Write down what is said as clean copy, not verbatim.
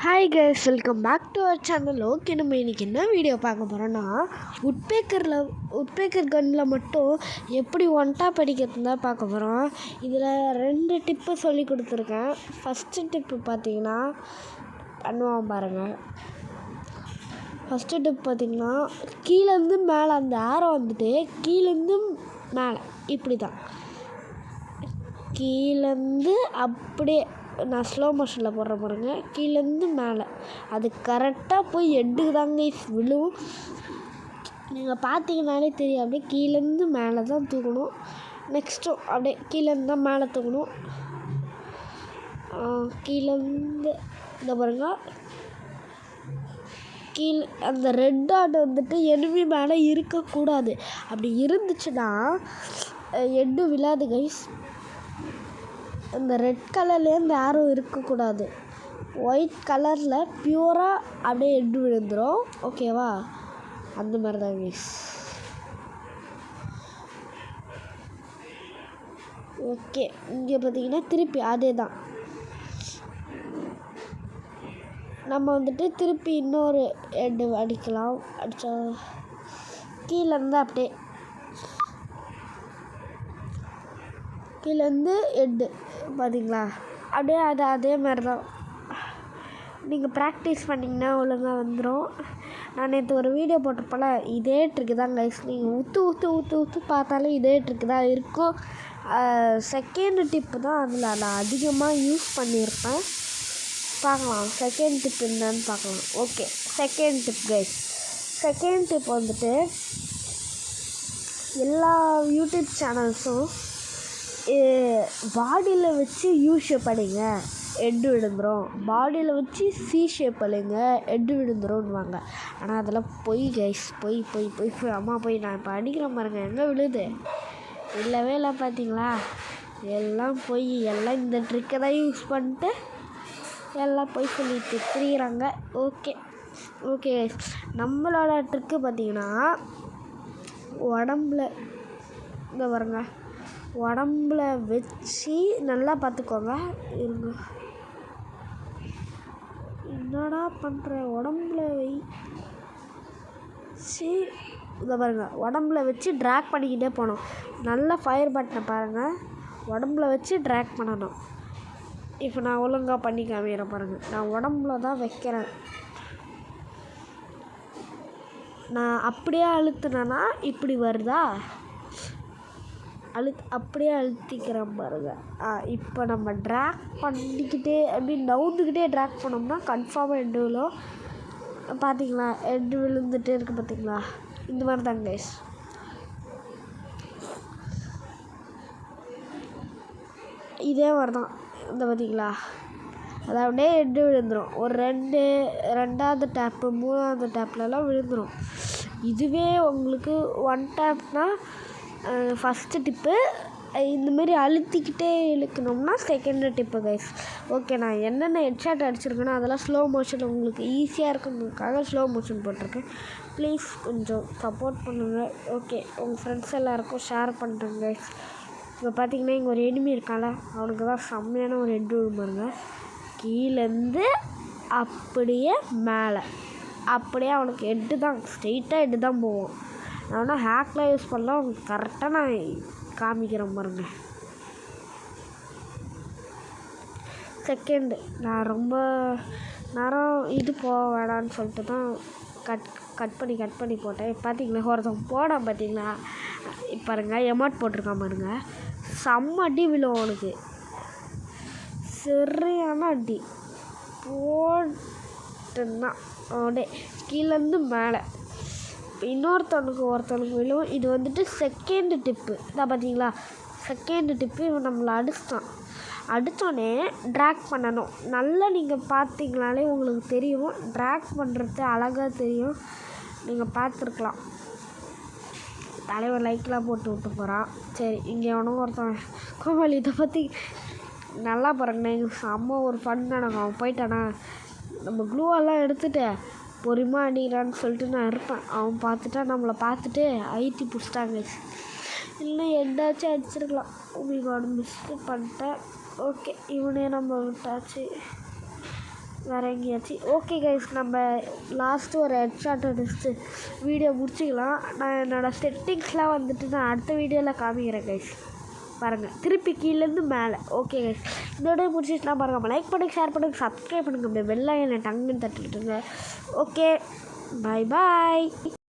Hi guys, welcome back to our channel. Okay, நம்ம இன்றைக்கி என்ன வீடியோ பார்க்க போகிறோன்னா உட்பேக்கர் கன்னில் மட்டும் எப்படி ஒன்டாப் அடிக்கிறது தான் பார்க்க போகிறோம். இதில் 2 டிப்பு சொல்லி கொடுத்துருக்கேன். ஃபஸ்ட்டு டிப்பு பார்த்தீங்கன்னா பண்ணுவான் பாருங்கள். ஃபஸ்ட்டு டிப் பார்த்திங்கன்னா கீழேருந்து மேலே அந்த ஆரோ வந்துட்டு கீழேருந்து மேலே இப்படி தான், கீழேருந்து அப்படியே நான் ஸ்லோ மோஷனில் போடுற பாருங்க, கீழேருந்து மேலே அது கரெக்டாக போய் எட்டுக்கு தாங்க விழுவும். நீங்கள் பார்த்தீங்கன்னாலே தெரியும். அப்படியே கீழேருந்து மேலே தான் தூக்கணும். நெக்ஸ்ட்டும் அப்படியே கீழேருந்து தான் மேலே தூக்கணும். கீழேருந்து இந்த பாருங்க, கீழே அந்த ரெட் டாட் வந்துட்டு எனிமி மேலே இருக்கக்கூடாது. அப்படி இருந்துச்சுன்னா எட்டு விழாது கைஸ். இந்த ரெட் கலர்லேயே இந்த ஆரோ இருக்கக்கூடாது. ஒயிட் கலரில் பியூராக அப்படியே எட்டு விழுந்துடும். ஓகேவா? அந்த மாதிரி தான் கைஸ். ஓகே, இங்கே பார்த்தீங்கன்னா திருப்பி அதே தான். நம்ம வந்துட்டு திருப்பி இன்னொரு எட்டு அடிக்கலாம். அடித்தா கீழேருந்து அப்படியே கீழேருந்து எட்டு பார்த்தீங்களா? அப்படியே அதே மாதிரி தான். நீங்கள் ப்ராக்டிஸ் பண்ணிங்கன்னா ஒழுங்காக வந்துடும். நான் நேற்று ஒரு வீடியோ போட்டிருப்பேன்ல, இதே ட்ரிக்கு தான் கைஸ். நீங்கள் ஊற்று பார்த்தாலே இதே ட்ரிக்கு தான் இருக்கும். செகண்ட் டிப்பு தான் அதில் நான் அதிகமாக யூஸ் பண்ணியிருப்பேன். பார்க்கலாம் செகண்ட் டிப் என்னன்னு பார்க்கலாம். Okay, second tip guys. Second tip வந்துட்டு எல்லா யூடியூப் சேனல்ஸும் பாடியில் வச்சு யூ ஷேப் அடிங்க, எட்டு விழுந்துடும். பாடியில் வச்சு சி ஷேப் அடிங்க, எட்டு விழுந்துரும்னுவாங்க. ஆனால் அதெல்லாம் பொய் கைஸ். பொய் அம்மா போய் நான் இப்போ அடிக்கிற பாருங்க, எங்கே விழுது? இல்லவே இல்லை. பார்த்தீங்களா? எல்லாம் பொய். எல்லாம் இந்த ட்ரிக்கை தான் யூஸ் பண்ணிட்டு எல்லாம் பொய் சொல்லிட்டு திரிகிறாங்க. ஓகே கைஸ், நம்மளோட ட்ரிக்கு பார்த்தீங்கன்னா உடம்புல இந்த பாருங்க, உடம்புல வச்சு நல்லா பார்த்துக்கோங்க. இருங்க, என்னடா பண்ணுற? உடம்புல வச்சு இதை பாருங்கள், உடம்புல வச்சு ட்ராக் பண்ணிக்கிட்டே போகணும். நல்லா ஃபயர் பட்டனை பாருங்கள், உடம்புல வச்சு ட்ராக் பண்ணணும். இப்போ நான் ஒழுங்காக பண்ணி காமிக்கிறேன் பாருங்கள். நான் உடம்புல தான் வைக்கிறேன். நான் அப்படியே அழுத்தினேன்னா இப்படி வருதா? அப்படியே அழுத்திக்கிறேன் பாருங்க. இப்போ நம்ம ட்ராக் பண்ணிக்கிட்டே அப்படி நவுந்துக்கிட்டே ட்ராக் பண்ணோம்னா கன்ஃபார்மாக எட்டு விழும். பார்த்தீங்களா? எட்டு விழுந்துகிட்டே இருக்குது பார்த்தீங்களா? இந்த மாதிரி தான் கைஸ். இதே மாதிரி தான். இந்த பார்த்தீங்களா? அது அப்படியே எட்டு விழுந்துடும். ஒரு ரெண்டாவது டேப்பு, மூணாவது டேப்லலாம் விழுந்துடும். இதுவே உங்களுக்கு ஒன் டேப்னால் ஃபஸ்ட்டு டிப்பு. இந்தமாரி அழுத்திக்கிட்டே இழுக்கணும்னா செகண்டு டிப்பு கைஸ். ஓகே, நான் என்னென்ன ஹெட்ஷாட் அடிச்சிருக்கேன்னா அதெல்லாம் ஸ்லோ மோஷன் உங்களுக்கு ஈஸியாக இருக்குங்கிறதுக்காக ஸ்லோ மோஷன் போட்டிருக்கேன். ப்ளீஸ் கொஞ்சம் சப்போர்ட் பண்ணுங்கள். ஓகே, உங்கள் ஃப்ரெண்ட்ஸ் எல்லாேருக்கும் ஷேர் பண்ணுறேங்க கைஸ். இப்போ பார்த்தீங்கன்னா இங்கே ஒரு எனிமி இருக்கால, அவனுக்கு தான் செம்மையான ஒரு ஹெட் விழுமாருங்க. கீழேருந்து அப்படியே மேலே, அப்படியே அவனுக்கு ஹெட்டு தான், ஸ்ட்ரெயிட்டாக ஹெட்டு தான் போவோம். நான் வேணால் ஹேக்லாம் யூஸ் பண்ணலாம், அவங்களுக்கு கரெக்டாக நான் காமிக்கிறேன் பாருங்க. செகண்டு நான் ரொம்ப நேரம் இது போக வேணான்னு சொல்லிட்டு தான் கட் பண்ணி போட்டேன். பார்த்தீங்களா? ஒருத்தன் போடான் பார்த்தீங்களா? பாருங்க, எமௌண்ட் போட்டிருக்கான் பாருங்க. செம்ம அடி விழும் அவனுக்கு, சரியான அடி போட்டுன்னா அப்படியே கீழேருந்து மேலே. ஒருத்தனுக்கு விழுவும். இது வந்துட்டு செகண்டு டிப்பு தான். பார்த்தீங்களா? Second tip. இவன் நம்மளை அடித்தோடனே ட்ராக் பண்ணணும். நல்லா நீங்கள் பார்த்தீங்கனாலே உங்களுக்கு தெரியும். ட்ராக் பண்ணுறது அழகாக தெரியும். நீங்கள் பார்த்துருக்கலாம். தலைவர் லைக்லாம் போட்டு விட்டு போகிறான். சரி, இங்கே எவனும் ஒருத்தன் கோமாளி இதை பற்றி நல்லா பாருங்கண்ணே. எங்களுக்கு செம்ம ஒரு ஃபன் நடக்கும். அவன் போயிட்டானா, நம்ம க்ளூவெல்லாம் எடுத்துகிட்டு பொறுமையாக அடிக்கிறான்னு சொல்லிட்டு நான் இருப்பேன். அவன் பார்த்துட்டா நம்மளை பார்த்துட்டு ஐத்தி பிடிச்சிட்டாங்க. இல்லை எதாச்சும் அடிச்சிருக்கலாம். உங்களுக்கு மிஸ்டேக் பண்ணிட்டேன். ஓகே, இவனே நம்ம விட்டாச்சு. வேறு எங்கேயாச்சும் ஓகே கைஸ், நம்ம லாஸ்ட்டு ஒரு ஹெட்ஷாட் அடிச்சுட்டு வீடியோ முடிச்சிக்கலாம். நான் என்னோடய செட்டிங்ஸ்லாம் வந்துட்டு நான் அடுத்த வீடியோவில் காமிக்கிறேன் கைஸ். பாருங்கள், திருப்பி கீழேருந்து மேலே. ஓகே கைஸ், இதோட முடிச்சிட்டுனா பாருங்கள், லைக் பண்ணுங்கள், ஷேர் பண்ணுங்கள், சப்ஸ்கிரைப் பண்ணுங்கள், அப்படியே வெள்ளாயம் டங்குன்னு தட்டிட்டுருங்க. ஓகே, பாய் பாய்.